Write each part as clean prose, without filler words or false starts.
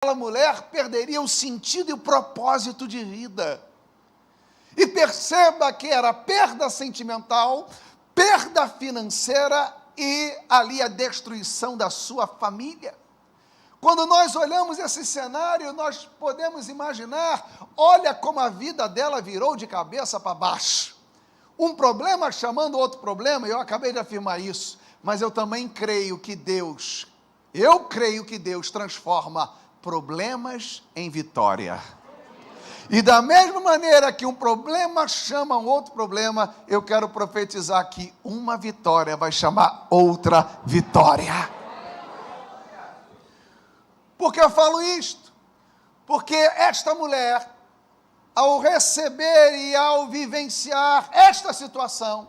aquela mulher perderia o sentido e o propósito de vida. E perceba que era perda sentimental, perda financeira e ali a destruição da sua família. Quando nós olhamos esse cenário, nós podemos imaginar, olha como a vida dela virou de cabeça para baixo. Um problema chamando outro problema, eu acabei de afirmar isso, mas eu também creio que Deus transforma problemas em vitória. E da mesma maneira que um problema chama um outro problema, eu quero profetizar que uma vitória vai chamar outra vitória. Por que eu falo isto? Porque esta mulher, ao receber e ao vivenciar esta situação,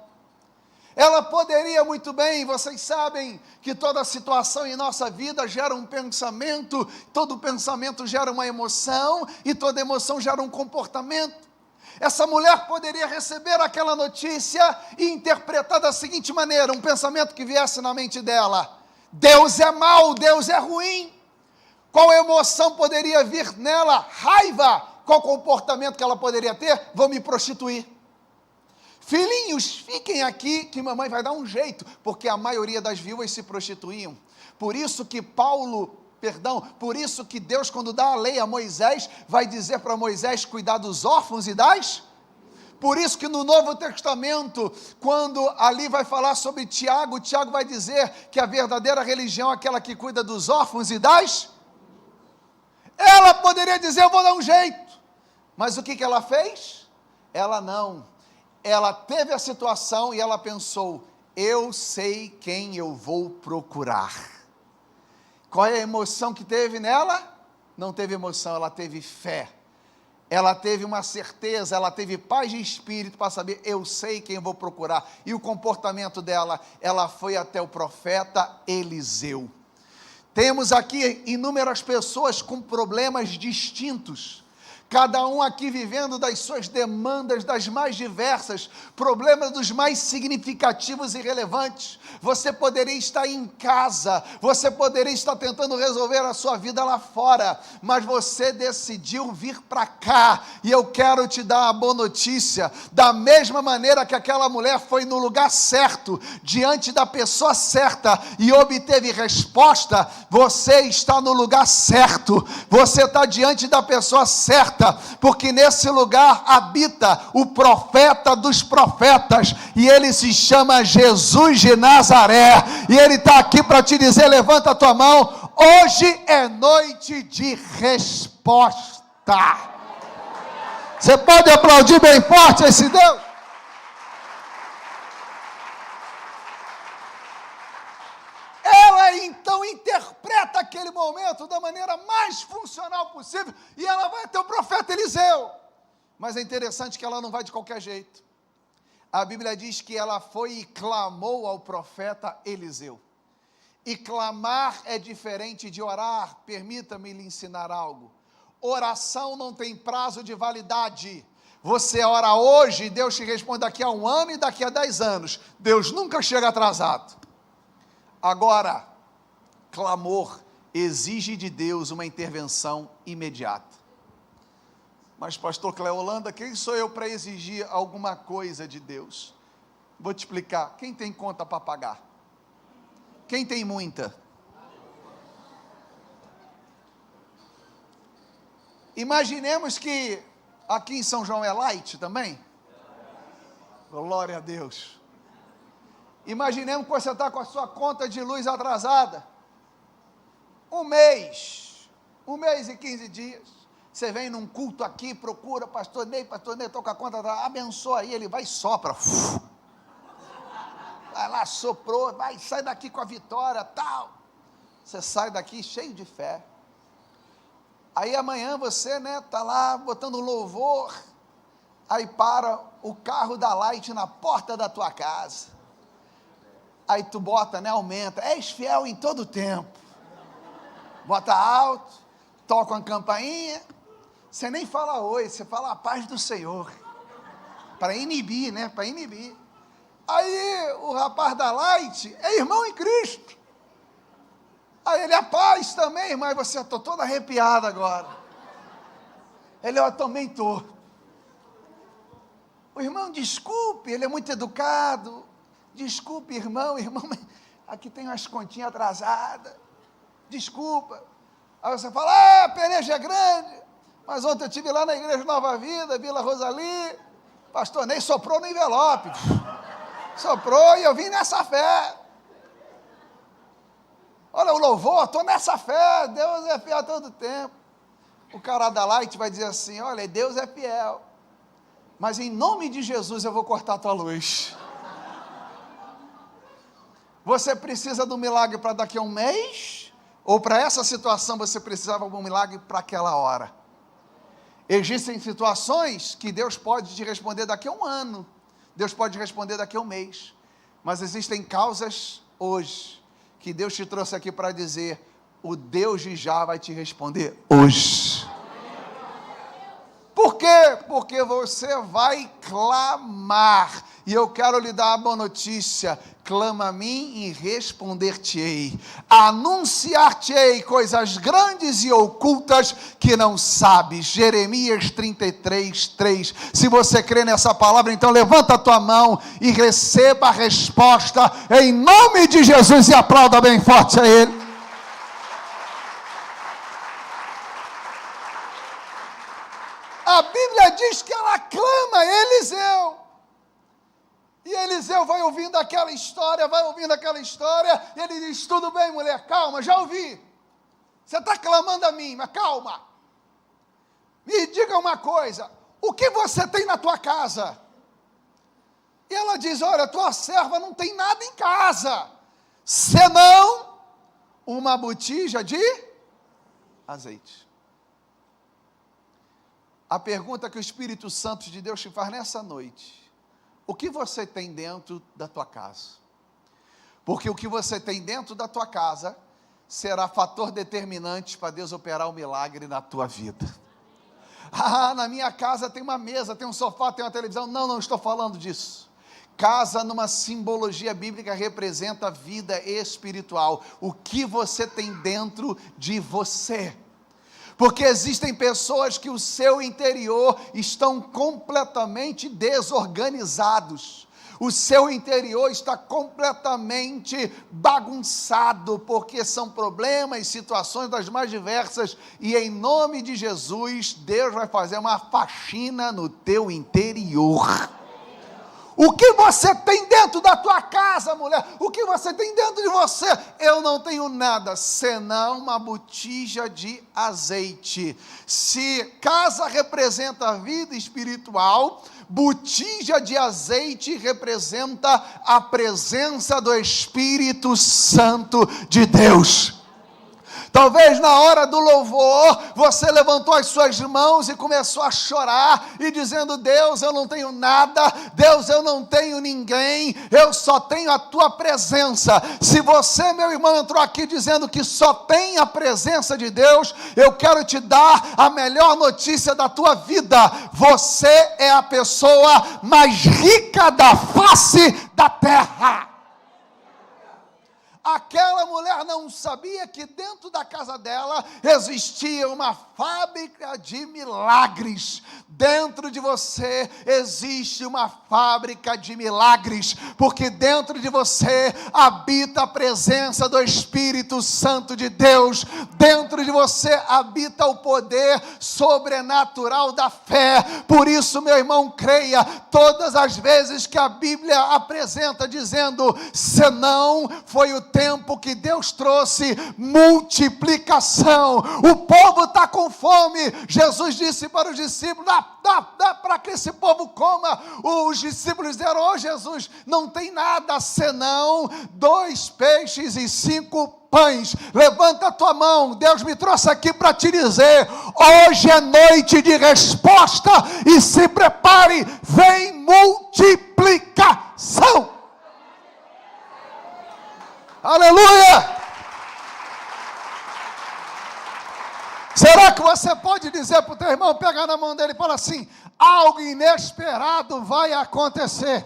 ela poderia muito bem, vocês sabem que toda situação em nossa vida gera um pensamento, todo pensamento gera uma emoção, e toda emoção gera um comportamento. Essa mulher poderia receber aquela notícia e interpretar da seguinte maneira, um pensamento que viesse na mente dela: Deus é mau, Deus é ruim. Qual emoção poderia vir nela? Raiva. Qual comportamento que ela poderia ter? Vou me prostituir. Filhinhos, fiquem aqui que mamãe vai dar um jeito, porque a maioria das viúvas se prostituíam. Por isso que por isso que Deus, quando dá a lei a Moisés, vai dizer para Moisés cuidar dos órfãos e das... Por isso que no Novo Testamento, quando ali vai falar sobre Tiago, Tiago vai dizer que a verdadeira religião é aquela que cuida dos órfãos e das... Ela poderia dizer, eu vou dar um jeito. Mas o que ela fez? Ela não. Ela teve a situação e ela pensou, eu sei quem eu vou procurar. Qual é a emoção que teve nela? Não teve emoção, ela teve fé. Ela teve uma certeza, ela teve paz de espírito para saber, eu sei quem eu vou procurar. E o comportamento dela, ela foi até o profeta Eliseu. Temos aqui inúmeras pessoas com problemas distintos, cada um aqui vivendo das suas demandas, das mais diversas, problemas dos mais significativos e relevantes. Você poderia estar em casa, você poderia estar tentando resolver a sua vida lá fora, mas você decidiu vir para cá, e eu quero te dar a boa notícia, da mesma maneira que aquela mulher foi no lugar certo, diante da pessoa certa, e obteve resposta, você está no lugar certo, você está diante da pessoa certa, porque nesse lugar habita o profeta dos profetas, e ele se chama Jesus de Nazaré, e ele está aqui para te dizer, levanta a tua mão, hoje é noite de resposta. Você pode aplaudir bem forte esse Deus? Ela então interpreta aquele momento da maneira mais funcional possível, e ela vai até o profeta Eliseu. Mas é interessante que ela não vai de qualquer jeito. A Bíblia diz que ela foi e clamou ao profeta Eliseu. E clamar é diferente de orar. Permita-me lhe ensinar algo. Oração não tem prazo de validade. Você ora hoje, Deus te responde daqui a 1 ano e daqui a 10 anos. Deus nunca chega atrasado. Agora, clamor exige de Deus uma intervenção imediata. Mas pastor Cleolanda, quem sou eu para exigir alguma coisa de Deus? Vou te explicar, quem tem conta para pagar? Quem tem muita? Imaginemos que aqui em São João é light também? Glória a Deus. Imaginemos que você está com a sua conta de luz atrasada. Um mês e 15 dias. Você vem num culto aqui, procura, pastor Ney, estou com a conta atrasada, abençoa aí, ele vai e sopra. Vai lá, soprou, vai, sai daqui com a vitória, tal. Você sai daqui cheio de fé. Aí amanhã você, está lá botando louvor, aí para o carro da Light na porta da tua casa. Aí tu bota, aumenta, és fiel em todo tempo. Bota alto, toca uma campainha, você nem fala oi, você fala a paz do Senhor. Para inibir, para inibir. Aí o rapaz da Light é irmão em Cristo. Aí ele, a paz também, irmã. E você, estou todo arrepiado agora. Ele, eu também estou. O irmão, desculpe, ele é muito educado. Desculpe, irmão, aqui tem umas continhas atrasadas. Desculpa. Aí você fala, a peleja é grande. Mas ontem eu estive lá na Igreja Nova Vida, Vila Rosali. Pastor Ney soprou no envelope. Soprou e eu vim nessa fé. Olha o louvor, estou nessa fé. Deus é fiel todo tempo. O cara da Light vai dizer assim, olha, Deus é fiel. Mas em nome de Jesus eu vou cortar a tua luz. Você precisa de um milagre para daqui a um mês? Ou para essa situação você precisava de um milagre para aquela hora? Existem situações que Deus pode te responder daqui a um ano. Deus pode responder daqui a um mês. Mas existem causas hoje que Deus te trouxe aqui para dizer, o Deus de já vai te responder hoje. Por quê? Porque você vai clamar. E eu quero lhe dar a boa notícia. Clama a mim e responder-te-ei. Anunciar-te-ei coisas grandes e ocultas que não sabes. Jeremias 33, 3. Se você crê nessa palavra, então levanta a tua mão e receba a resposta em nome de Jesus e aplauda bem forte a Ele. A Bíblia diz que ela clama a Eliseu. E Eliseu vai ouvindo aquela história, e ele diz, tudo bem, mulher, calma, já ouvi. Você está clamando a mim, mas calma. Me diga uma coisa, o que você tem na tua casa? E ela diz, olha, tua serva não tem nada em casa, senão uma botija de azeite. A pergunta que o Espírito Santo de Deus te faz nessa noite, o que você tem dentro da tua casa? Porque o que você tem dentro da tua casa será fator determinante para Deus operar o milagre na tua vida. Ah, na minha casa tem uma mesa, tem um sofá, tem uma televisão. Não estou falando disso. Casa, numa simbologia bíblica, representa a vida espiritual. O que você tem dentro de você? Porque existem pessoas que o seu interior estão completamente desorganizados. O seu interior está completamente bagunçado, porque são problemas, situações das mais diversas, e em nome de Jesus, Deus vai fazer uma faxina no teu interior. O que você tem dentro da tua casa, mulher? O que você tem dentro de você? Eu não tenho nada, senão uma botija de azeite. Se casa representa a vida espiritual, botija de azeite representa a presença do Espírito Santo de Deus. Talvez na hora do louvor, você levantou as suas mãos e começou a chorar, e dizendo, Deus, eu não tenho nada, Deus, eu não tenho ninguém, eu só tenho a tua presença. Se você, meu irmão, entrou aqui dizendo que só tem a presença de Deus, eu quero te dar a melhor notícia da tua vida. Você é a pessoa mais rica da face da terra. Aquela mulher não sabia que dentro da casa dela existia uma fábrica de milagres. Dentro de você existe uma fábrica de milagres, porque dentro de você habita a presença do Espírito Santo de Deus. Dentro de você habita o poder sobrenatural da fé. Por isso, meu irmão, creia todas as vezes que a Bíblia apresenta dizendo, senão foi o tempo que Deus trouxe multiplicação. O povo está com fome. Jesus disse para os discípulos, dá para que esse povo coma. Os discípulos disseram, oh Jesus, não tem nada senão 2 peixes e 5 pães. Levanta a tua mão, Deus me trouxe aqui para te dizer, hoje é noite de resposta, e se prepare, vem multiplicação. Aleluia! Será que você pode dizer para o teu irmão, pegar na mão dele e falar assim, algo inesperado vai acontecer?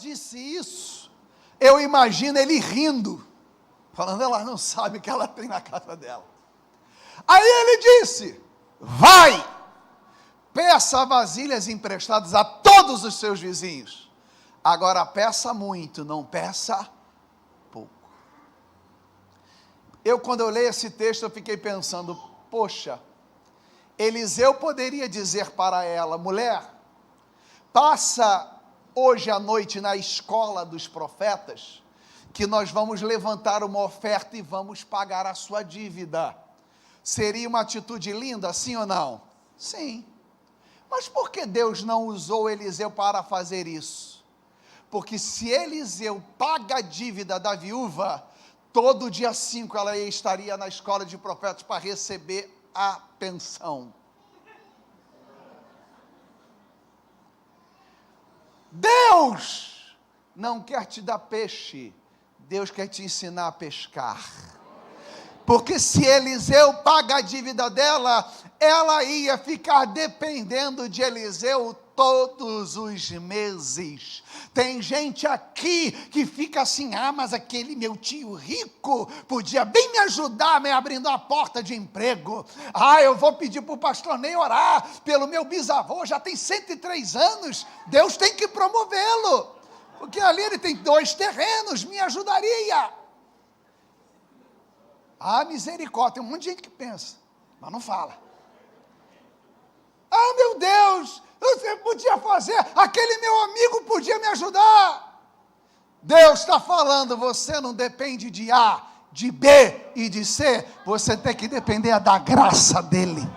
disse isso, eu imagino ele rindo, falando, ela não sabe o que ela tem na casa dela. Aí ele disse, vai, peça vasilhas emprestadas a todos os seus vizinhos. Agora peça muito, não peça pouco. Quando eu leio esse texto, eu fiquei pensando, poxa, Eliseu poderia dizer para ela, mulher, passa hoje à noite na escola dos profetas, que nós vamos levantar uma oferta e vamos pagar a sua dívida. Seria uma atitude linda, sim ou não? Sim. Mas por que Deus não usou Eliseu para fazer isso? Porque se Eliseu paga a dívida da viúva, todo dia 5 ela estaria na escola de profetas para receber a pensão. Deus não quer te dar peixe, Deus quer te ensinar a pescar. Porque se Eliseu paga a dívida dela, ela ia ficar dependendo de Eliseu todos os meses. Tem gente aqui que fica assim, mas aquele meu tio rico podia bem me ajudar, me abrindo a porta de emprego. Eu vou pedir para o pastor Ney orar pelo meu bisavô, já tem 103 anos, Deus tem que promovê-lo, porque ali ele tem 2 terrenos, me ajudaria. Misericórdia, tem um monte de gente que pensa, mas não fala. Meu Deus, você podia fazer, aquele meu amigo podia me ajudar. Deus está falando, você não depende de A, de B e de C, você tem que depender da graça dele.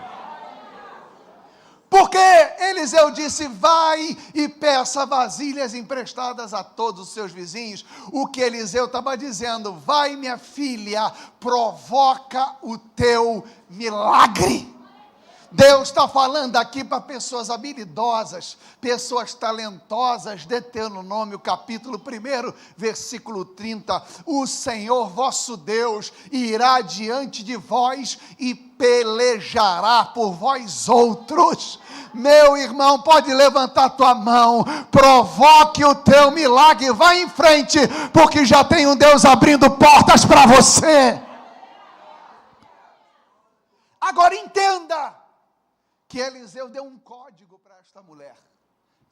Porque Eliseu disse, vai e peça vasilhas emprestadas a todos os seus vizinhos. O que Eliseu estava dizendo, vai minha filha, provoca o teu milagre. Deus está falando aqui para pessoas habilidosas, pessoas talentosas. Deuteronômio capítulo 1, versículo 30, o Senhor vosso Deus irá diante de vós e pelejará por vós outros. Meu irmão, pode levantar tua mão, provoque o teu milagre, vai em frente, porque já tem um Deus abrindo portas para você. Agora entenda, que Eliseu deu um código para esta mulher,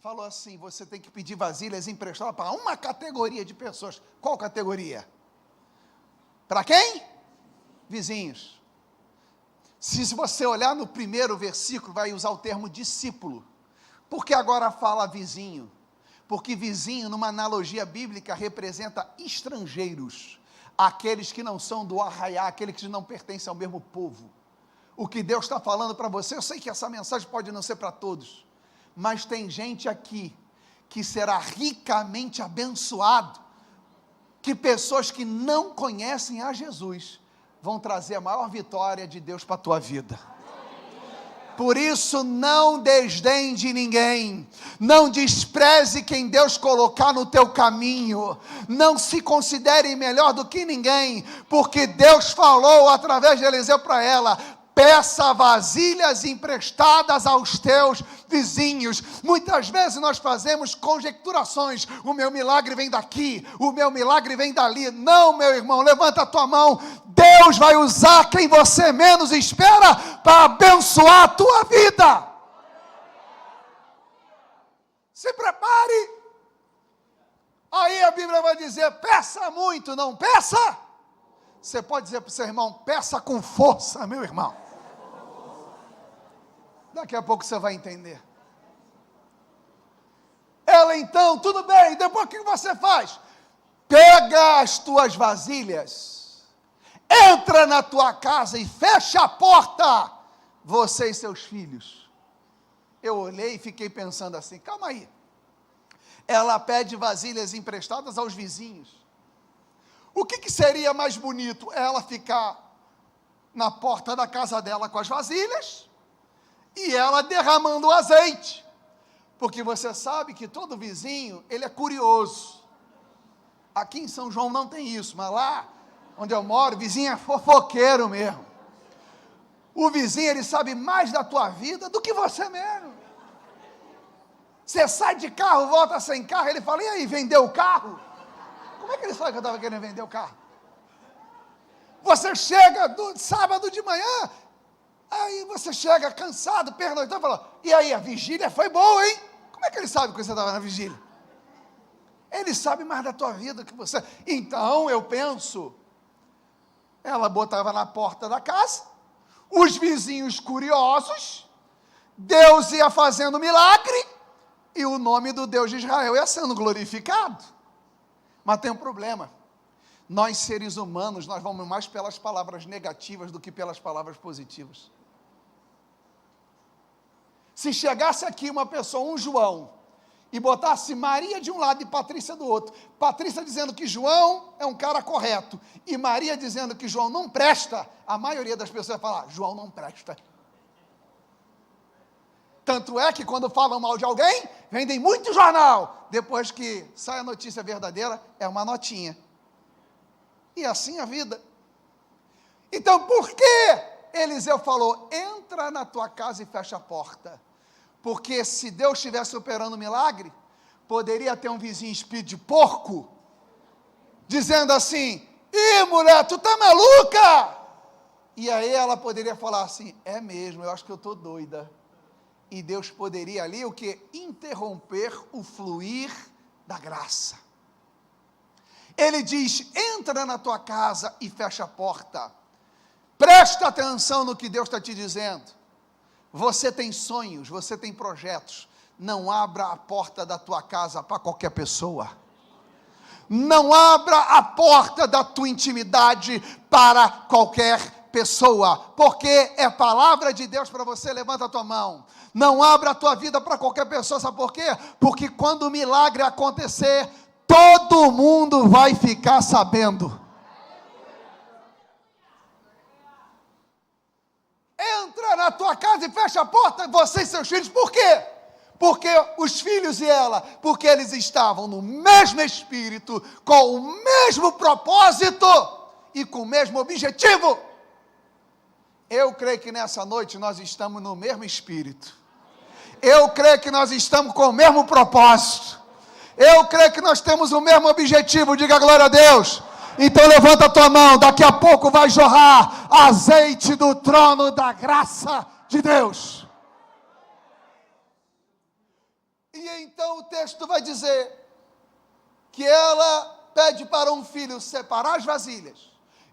falou assim, você tem que pedir vasilhas emprestadas para uma categoria de pessoas. Qual categoria? Para quem? Vizinhos. Se você olhar no primeiro versículo, vai usar o termo discípulo, porque agora fala vizinho, porque vizinho, numa analogia bíblica, representa estrangeiros, aqueles que não são do arraiá, aqueles que não pertencem ao mesmo povo. O que Deus está falando para você, eu sei que essa mensagem pode não ser para todos, mas tem gente aqui que será ricamente abençoado, que pessoas que não conhecem a Jesus vão trazer a maior vitória de Deus para a tua vida. Por isso, não desdenhe de ninguém, não despreze quem Deus colocar no teu caminho, não se considere melhor do que ninguém, porque Deus falou através de Eliseu para ela, peça vasilhas emprestadas aos teus vizinhos. Muitas vezes nós fazemos conjecturações, o meu milagre vem daqui, o meu milagre vem dali. Não, meu irmão, levanta a tua mão, Deus vai usar quem você menos espera para abençoar a tua vida. Se prepare. Aí a Bíblia vai dizer, peça muito, não peça. Você pode dizer para o seu irmão, peça com força, meu irmão. Daqui a pouco você vai entender. Ela então, tudo bem, depois o que você faz? Pega as tuas vasilhas, entra na tua casa e fecha a porta, você e seus filhos. Eu olhei e fiquei pensando assim, calma aí. Ela pede vasilhas emprestadas aos vizinhos. O que seria mais bonito? Ela ficar na porta da casa dela com as vasilhas e ela derramando o azeite, porque você sabe que todo vizinho, ele é curioso. Aqui em São João não tem isso, mas lá onde eu moro, o vizinho é fofoqueiro mesmo. O vizinho, ele sabe mais da tua vida do que você mesmo. Você sai de carro, volta sem carro, ele fala, e aí, vendeu o carro? Como é que ele sabe que eu estava querendo vender o carro? Você chega do sábado de manhã, aí você chega cansado, pernoitado, e fala, e aí, a vigília foi boa, hein? Como é que ele sabe que você estava na vigília? Ele sabe mais da tua vida que você. Então, eu penso, ela botava na porta da casa, os vizinhos curiosos, Deus ia fazendo milagre, e o nome do Deus de Israel ia sendo glorificado. Mas tem um problema. Nós, seres humanos, nós vamos mais pelas palavras negativas do que pelas palavras positivas. Se chegasse aqui uma pessoa, um João, e botasse Maria de um lado e Patrícia do outro, Patrícia dizendo que João é um cara correto, e Maria dizendo que João não presta, a maioria das pessoas vai falar, João não presta. Tanto é que quando falam mal de alguém, vendem muito jornal, depois que sai a notícia verdadeira, é uma notinha. E assim a vida. Então, por que Eliseu falou, entra na tua casa e fecha a porta? Porque se Deus estivesse operando um milagre, poderia ter um vizinho espírito de porco, dizendo assim, ih, mulher, tu tá maluca? E aí ela poderia falar assim, é mesmo, eu acho que eu estou doida. E Deus poderia ali, o que? Interromper o fluir da graça. Ele diz, entra na tua casa e fecha a porta. Presta atenção no que Deus está te dizendo. Você tem sonhos, você tem projetos. Não abra a porta da tua casa para qualquer pessoa. Não abra a porta da tua intimidade para qualquer pessoa, porque é palavra de Deus para você. Levanta a tua mão. Não abra a tua vida para qualquer pessoa, sabe por quê? Porque quando o milagre acontecer, todo mundo vai ficar sabendo. Entra na tua casa e fecha a porta, você e seus filhos, por quê? Porque os filhos e ela, porque eles estavam no mesmo espírito, com o mesmo propósito e com o mesmo objetivo. Eu creio que nessa noite nós estamos no mesmo espírito. Eu creio que nós estamos com o mesmo propósito. Eu creio que nós temos o mesmo objetivo. Diga glória a Deus. Então levanta a tua mão. Daqui a pouco vai jorrar azeite do trono da graça de Deus. E então o texto vai dizer que ela pede para um filho separar as vasilhas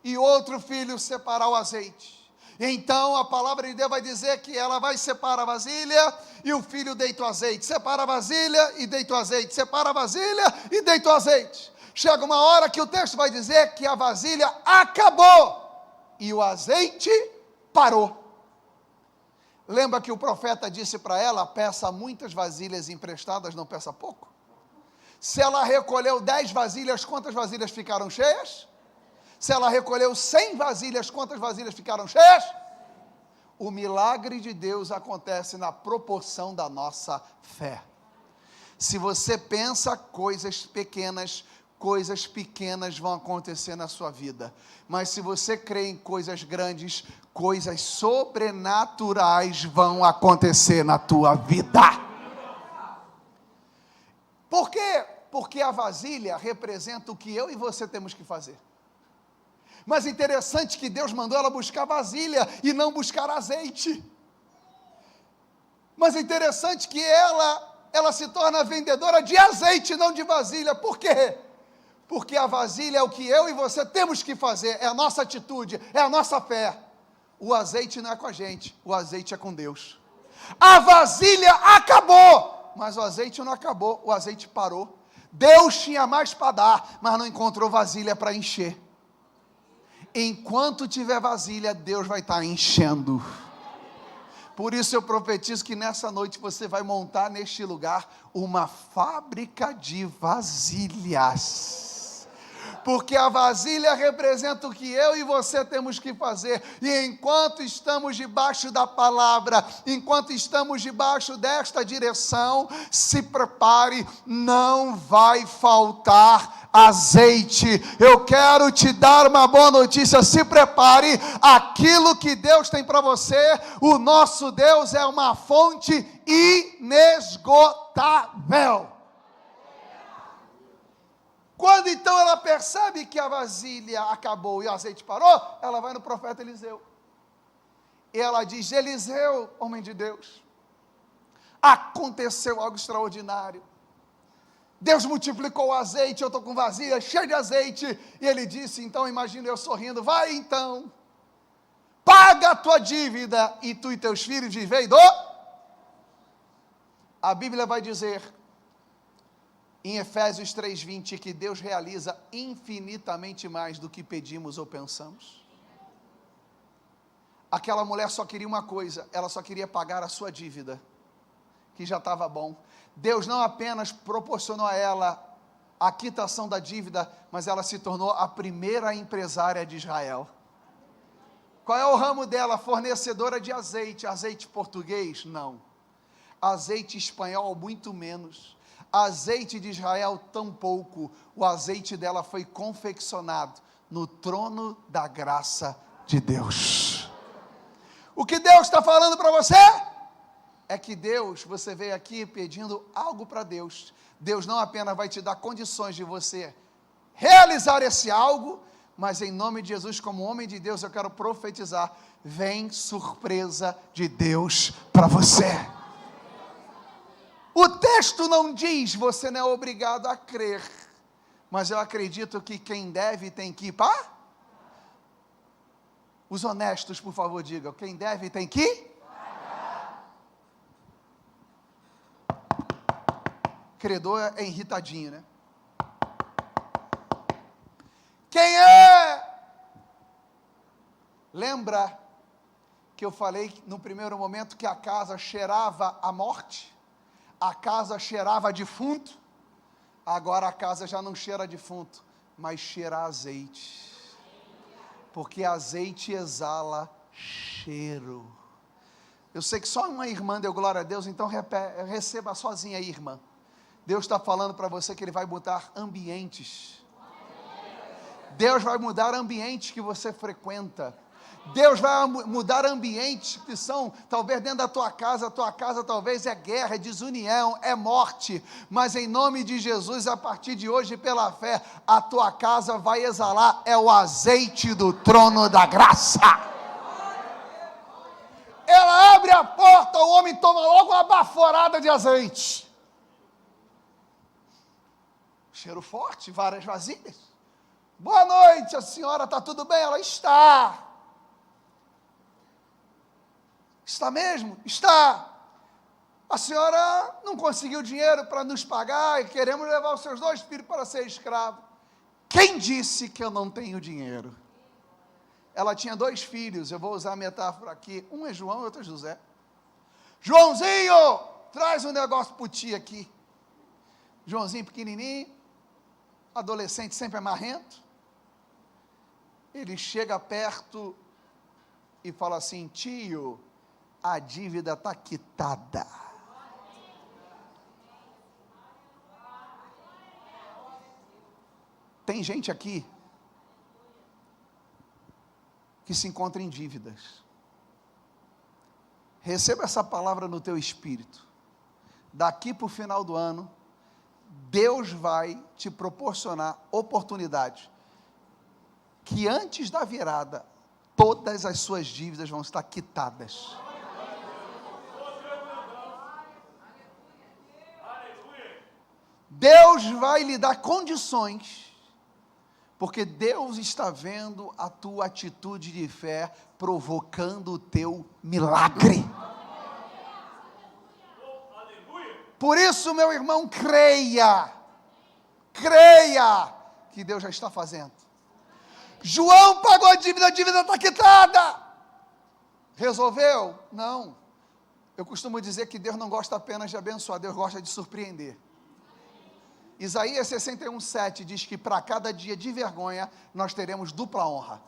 e outro filho separar o azeite. Então a palavra de Deus vai dizer que ela vai separar a vasilha e o filho deita o azeite. Separa a vasilha e deita o azeite. Separa a vasilha e deita o azeite. Chega uma hora que o texto vai dizer que a vasilha acabou e o azeite parou. Lembra que o profeta disse para ela, peça muitas vasilhas emprestadas, não peça pouco? Se ela recolheu 10 vasilhas, quantas vasilhas ficaram cheias? Se ela recolheu 100 vasilhas, quantas vasilhas ficaram cheias? O milagre de Deus acontece na proporção da nossa fé. Se você pensa coisas pequenas vão acontecer na sua vida. Mas se você crê em coisas grandes, coisas sobrenaturais vão acontecer na tua vida. Por quê? Porque a vasilha representa o que eu e você temos que fazer. Mas interessante que Deus mandou ela buscar vasilha e não buscar azeite. Mas interessante que ela se torna vendedora de azeite, não de vasilha. Por quê? Porque a vasilha é o que eu e você temos que fazer, é a nossa atitude, é a nossa fé. O azeite não é com a gente, o azeite é com Deus. A vasilha acabou, mas o azeite não acabou, o azeite parou. Deus tinha mais para dar, mas não encontrou vasilha para encher. Enquanto tiver vasilha, Deus vai estar enchendo. Por isso eu profetizo que nessa noite você vai montar neste lugar uma fábrica de vasilhas. porque a vasilha representa o que eu e você temos que fazer, e enquanto estamos debaixo da palavra, enquanto estamos debaixo desta direção, se prepare, não vai faltar azeite. Eu quero te dar uma boa notícia, se prepare, aquilo que Deus tem para você, o nosso Deus é uma fonte inesgotável. Quando então ela percebe que a vasilha acabou e o azeite parou, ela vai no profeta Eliseu. E ela diz: Eliseu, homem de Deus, aconteceu algo extraordinário. Deus multiplicou o azeite, eu estou com vasilha cheia de azeite. E ele disse, então, imagina eu sorrindo: vai então, paga a tua dívida, e tu e teus filhos vivei do... A Bíblia vai dizer, em Efésios 3:20, que Deus realiza infinitamente mais do que pedimos ou pensamos. Aquela mulher só queria uma coisa, ela só queria pagar a sua dívida, que já estava bom. Deus não apenas proporcionou a ela a quitação da dívida, mas ela se tornou a primeira empresária de Israel. Qual é o ramo dela? Fornecedora de azeite. Azeite português? Não. Azeite espanhol? Muito menos. Azeite de Israel? Tão pouco. O azeite dela foi confeccionado no trono da graça de Deus. O que Deus está falando para você? É que Deus, você veio aqui pedindo algo para Deus. Deus não apenas vai te dar condições de você realizar esse algo, mas em nome de Jesus, como homem de Deus, eu quero profetizar: vem surpresa de Deus para você. O texto não diz, você não é obrigado a crer, mas eu acredito que quem deve tem que ir para... Os honestos, por favor, digam, quem deve tem que ir? Credor é irritadinho, né? Quem é? Lembra que eu falei no primeiro momento que a casa cheirava a morte? A casa cheirava a defunto? Agora a casa já não cheira a defunto, mas cheira a azeite. Porque azeite exala cheiro. Eu sei que só uma irmã deu glória a Deus, então receba sozinha aí, irmã. Deus está falando para você que Ele vai mudar ambientes. Deus vai mudar ambientes que você frequenta. Deus vai mudar ambientes que são, talvez dentro da tua casa talvez é guerra, é desunião, é morte. Mas em nome de Jesus, a partir de hoje, pela fé, a tua casa vai exalar, é o azeite do trono da graça. Ela abre a porta, o homem toma logo uma baforada de azeite. Cheiro forte, várias vasilhas. Boa noite, a senhora, está tudo bem? Ela está. Está mesmo? Está. A senhora não conseguiu dinheiro para nos pagar e queremos levar os seus 2 filhos para ser escravo. Quem disse que eu não tenho dinheiro? Ela tinha 2 filhos, eu vou usar a metáfora aqui. Um é João e outro é José. Joãozinho, traz um negócio para o tio aqui. Joãozinho pequenininho, adolescente sempre amarrento. Ele chega perto e fala assim: tio, a dívida está quitada. Tem gente aqui que se encontra em dívidas. Receba essa palavra no teu espírito. Daqui para o final do ano, Deus vai te proporcionar oportunidade que antes da virada, todas as suas dívidas vão estar quitadas. Deus vai lhe dar condições, porque Deus está vendo a tua atitude de fé provocando o teu milagre. Por isso, meu irmão, creia que Deus já está fazendo. João pagou a dívida está quitada. Resolveu? Não. Eu costumo dizer que Deus não gosta apenas de abençoar, Deus gosta de surpreender. Isaías 61:7 diz que para cada dia de vergonha, nós teremos dupla honra.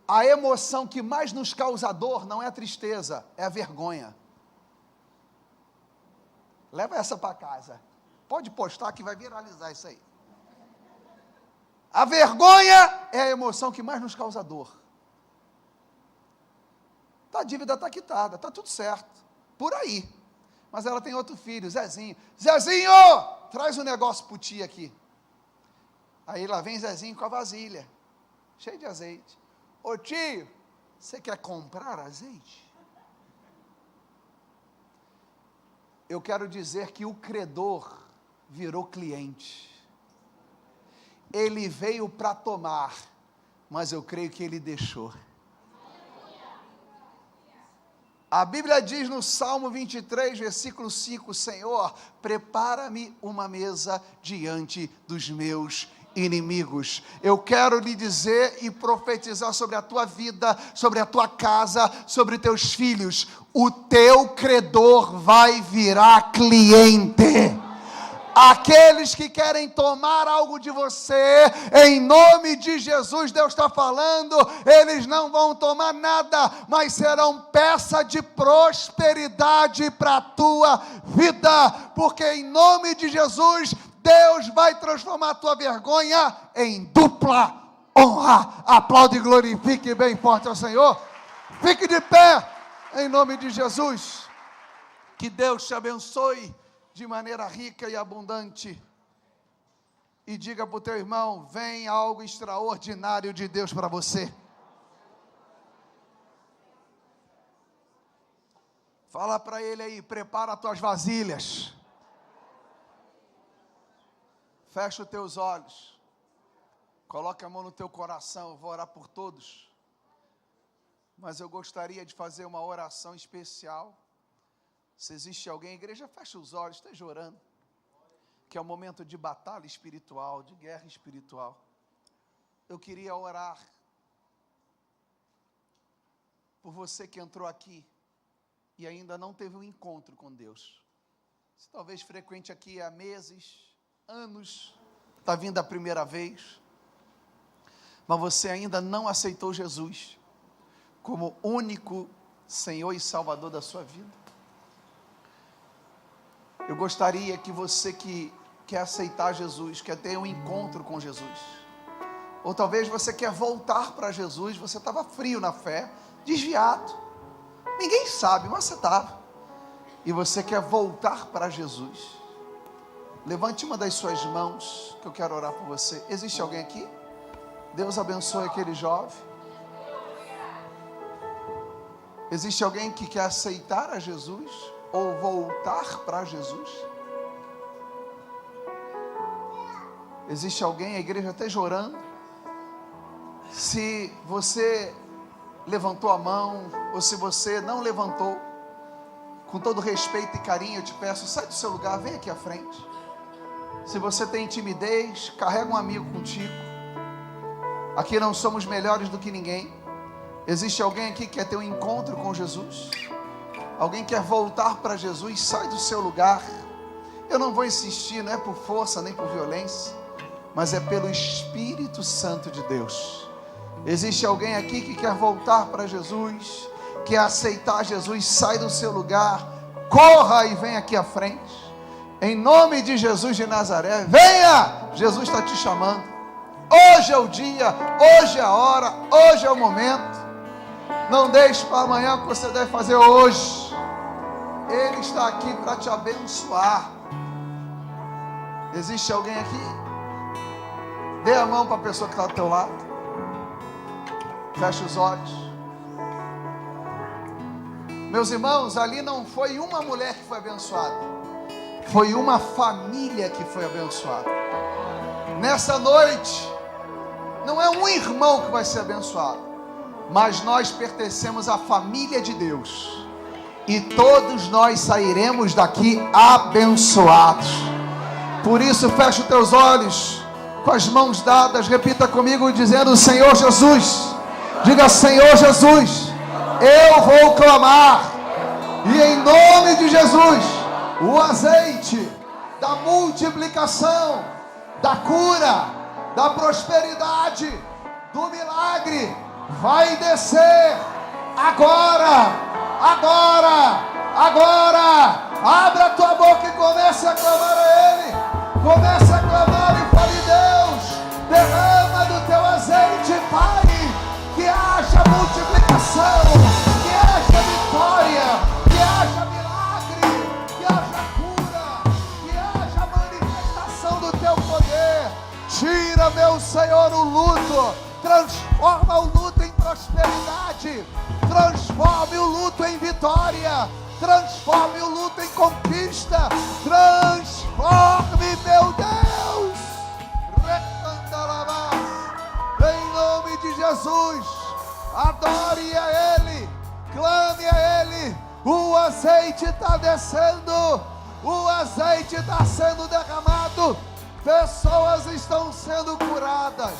A emoção que mais nos causa dor não é a tristeza, é a vergonha. Leva essa para casa. Pode postar que vai viralizar isso aí. A vergonha é a emoção que mais nos causa dor. A dívida está quitada, está tudo certo. Por aí. Mas ela tem outro filho, Zezinho. Zezinho, traz um negócio para o tio aqui. Aí lá vem Zezinho com a vasilha, cheio de azeite. Ô tio, você quer comprar azeite? Eu quero dizer que o credor virou cliente. Ele veio para tomar, mas eu creio que ele deixou. A Bíblia diz no Salmo 23, versículo 5, Senhor, prepara-me uma mesa diante dos meus inimigos. Eu quero lhe dizer e profetizar sobre a tua vida, sobre a tua casa, sobre os teus filhos. O teu credor vai virar cliente. Aqueles que querem tomar algo de você, em nome de Jesus, Deus está falando, eles não vão tomar nada, mas serão peça de prosperidade para a tua vida, porque em nome de Jesus, Deus vai transformar a tua vergonha em dupla honra. Aplaude e glorifique bem forte ao Senhor. Fique de pé, em nome de Jesus. Que Deus te abençoe de maneira rica e abundante. E diga para o teu irmão, vem algo extraordinário de Deus para você. Fala para ele aí, prepara as tuas vasilhas. Fecha os teus olhos. Coloca a mão no teu coração, eu vou orar por todos. Mas eu gostaria de fazer uma oração especial. Se existe alguém, igreja, fecha os olhos, esteja orando. Que é um momento de batalha espiritual, de guerra espiritual. Eu queria orar por você que entrou aqui e ainda não teve um encontro com Deus. Você talvez frequente aqui há meses, anos, está vindo a primeira vez, mas você ainda não aceitou Jesus como único Senhor e Salvador da sua vida. Eu gostaria que você que quer aceitar Jesus, quer ter um encontro com Jesus, ou talvez você quer voltar para Jesus, você estava frio na fé, desviado, ninguém sabe, mas você estava, e você quer voltar para Jesus. Levante uma das suas mãos, que eu quero orar por você. Existe alguém aqui? Deus abençoe aquele jovem. Existe alguém que quer aceitar a Jesus? Ou voltar para Jesus? Existe alguém, a igreja até orando. Se você levantou a mão, ou se você não levantou, com todo respeito e carinho, eu te peço, sai do seu lugar, vem aqui à frente. Se você tem timidez, carrega um amigo contigo. Aqui não somos melhores do que ninguém. Existe alguém aqui que quer ter um encontro com Jesus? Alguém quer voltar para Jesus? Sai do seu lugar. Eu não vou insistir, não é por força nem por violência, mas é pelo Espírito Santo de Deus. Existe alguém aqui que quer voltar para Jesus, quer aceitar Jesus? Sai do seu lugar, corra e vem aqui à frente. Em nome de Jesus de Nazaré, venha! Jesus está te chamando. Hoje é o dia, hoje é a hora, hoje é o momento. Não deixe para amanhã o que você deve fazer hoje. Ele está aqui para te abençoar. Existe alguém aqui? Dê a mão para a pessoa que está do teu lado. Feche os olhos. Meus irmãos, ali não foi uma mulher que foi abençoada, foi uma família que foi abençoada. Nessa noite, não é um irmão que vai ser abençoado, mas nós pertencemos à família de Deus, e todos nós sairemos daqui abençoados. Por isso, fecha os teus olhos, com as mãos dadas, repita comigo, dizendo: Senhor Jesus, diga: Senhor Jesus, eu vou clamar, e em nome de Jesus, o azeite da multiplicação, da cura, da prosperidade, do milagre, vai descer agora, agora, agora. Abra a tua boca e comece a clamar a Ele. Comece a clamar e fale: Deus, derrama do teu azeite, Pai, que haja multiplicação, que haja vitória, que haja milagre, que haja cura, que haja manifestação do teu poder. Tira, meu Senhor, o luto, transforma o luto em prosperidade, transforme o luto em vitória, transforme o luto em conquista, transforme, meu Deus. Em nome de Jesus, adore a Ele, clame a Ele. O azeite está descendo, o azeite está sendo derramado, pessoas estão sendo curadas,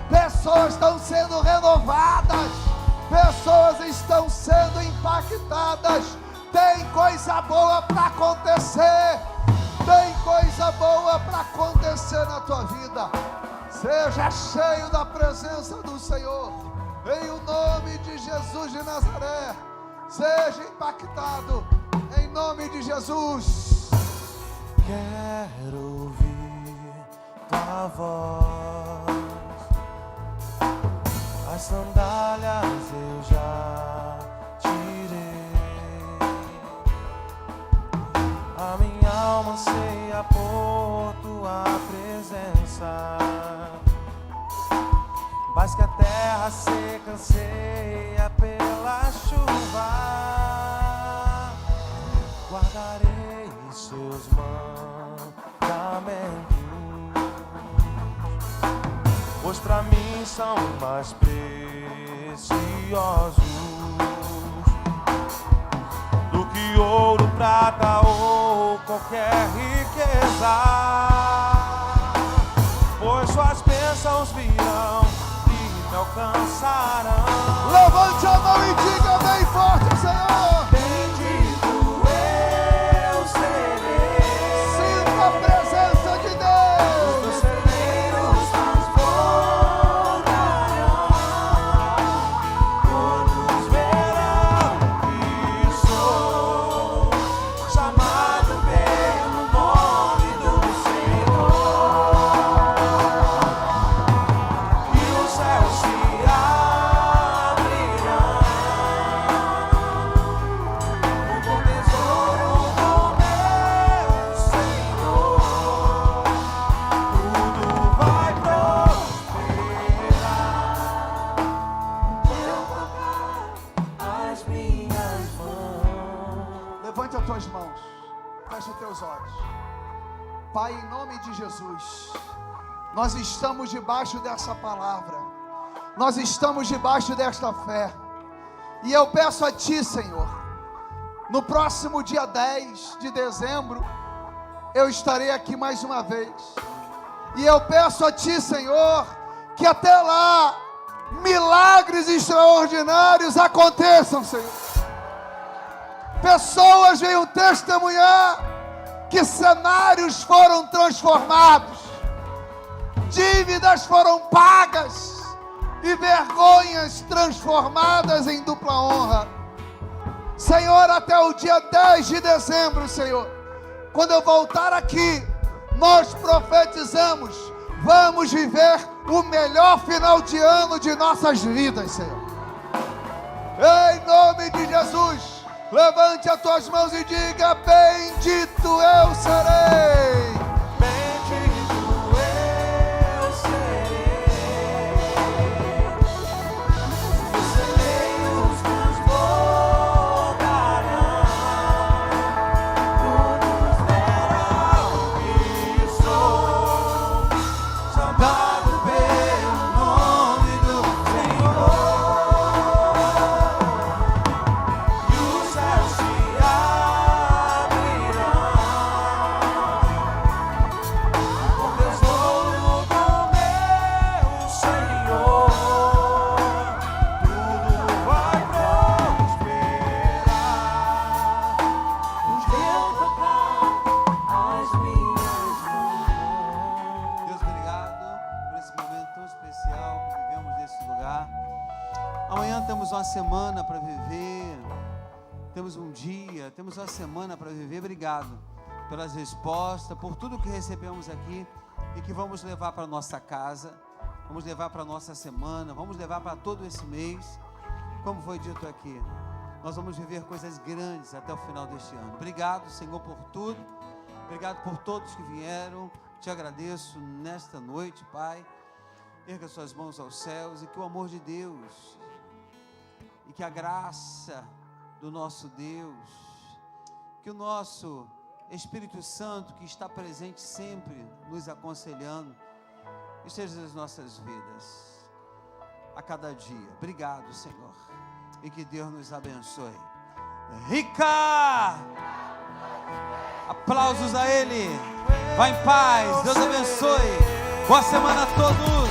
pessoas estão sendo renovadas, pessoas estão sendo impactadas. Tem coisa boa para acontecer, tem coisa boa para acontecer na tua vida. Seja cheio da presença do Senhor, em o nome de Jesus de Nazaré. Seja impactado, em nome de Jesus. Quero ouvir tua voz, as sandálias eu já tirei, a minha alma anseia por tua presença, mas que a terra seca anseia pela chuva. Guardarei seus mandamentos, pois pra mim são mais preciosos do que ouro, prata ou qualquer riqueza, pois suas bênçãos virão e me alcançarão. Levante a mão e diga bem forte: Senhor, Bendito eu serei. sinta a presença de Deus. Os celeiros transbordarão, todos verão que sou chamado pelo nome do Senhor, e os céus se abrirão, com tesouro do meu Senhor, tudo vai prosperar, eu tocar as minhas mãos. Levante as tuas mãos, feche os teus olhos. Pai, em nome de Jesus, nós estamos debaixo dessa palavra, nós estamos debaixo desta fé, e eu peço a Ti, Senhor, no próximo dia 10 de dezembro, eu estarei aqui mais uma vez, e eu peço a Ti, Senhor, que até lá, milagres extraordinários aconteçam, Senhor. Pessoas venham testemunhar que cenários foram transformados, dívidas foram pagas e vergonhas transformadas em dupla honra. Senhor, até o dia 10 de dezembro, Senhor, quando eu voltar aqui, nós profetizamos, vamos viver o melhor final de ano de nossas vidas, Senhor. Em nome de Jesus, levante as tuas mãos e diga: bendito eu serei. Bendito eu serei, os celeiros transbordarão, todos verão que sou chamado pelo nome do Senhor, e os céus se abrirão, Amanhã temos uma semana para viver, temos um dia, temos uma semana para viver. Obrigado pelas respostas, por tudo que recebemos aqui e que vamos levar para nossa casa, vamos levar para nossa semana, vamos levar para todo esse mês. Como foi dito aqui, nós vamos viver coisas grandes até o final deste ano. Obrigado, Senhor, por tudo. Obrigado por todos que vieram. Te agradeço nesta noite, Pai. Erga suas mãos aos céus e que o amor de Deus e que a graça do nosso Deus, que o nosso Espírito Santo, que está presente sempre nos aconselhando, esteja nas nossas vidas a cada dia. Obrigado, Senhor, e que Deus nos abençoe. Rica! Aplausos a Ele. Vá em paz. Deus abençoe. Boa semana a todos.